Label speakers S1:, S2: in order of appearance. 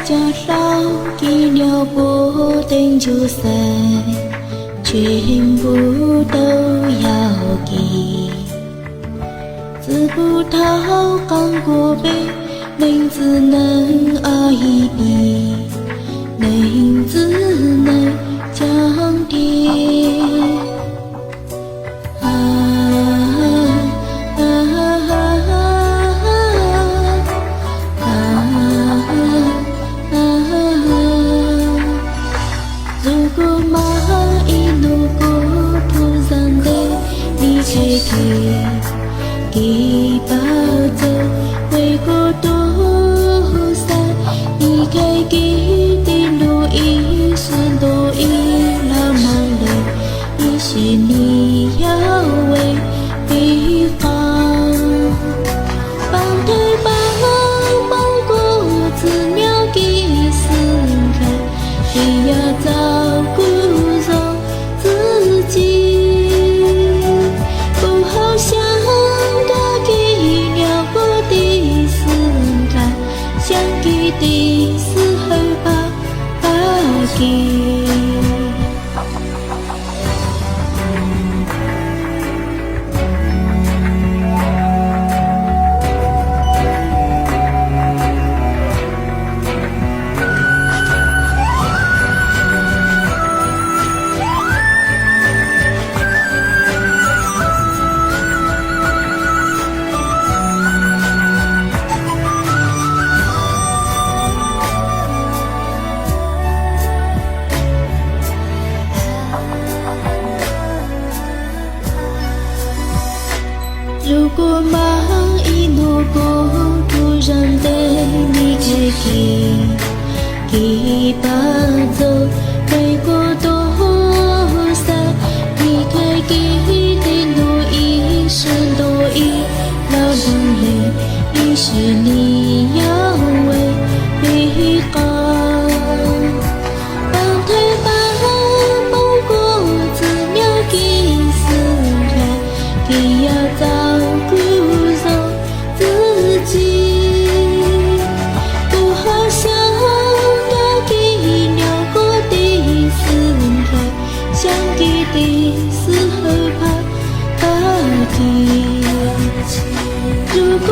S1: 家老医疗不定就赛，全部都要给。子不讨刚过杯，能只能爱比，能只能降低。如果蚂蚁路过突然的离开给抱走，回过头来，离开给的路一生都已老忙累，一些你要为对方。帮推帮忙过子鸟给死开，也要照顾着自己，不好想个给鸟过的死开，想给的时候把给。如果蚂蚁路过突然的离开给抱走，回过头来，离开给的路一生都已老忙累，于是你要为对方。帮推帮忙过子鸟给死开，给要照顾着自己，不好想个给鸟过的死开，想给的时候怕给。如果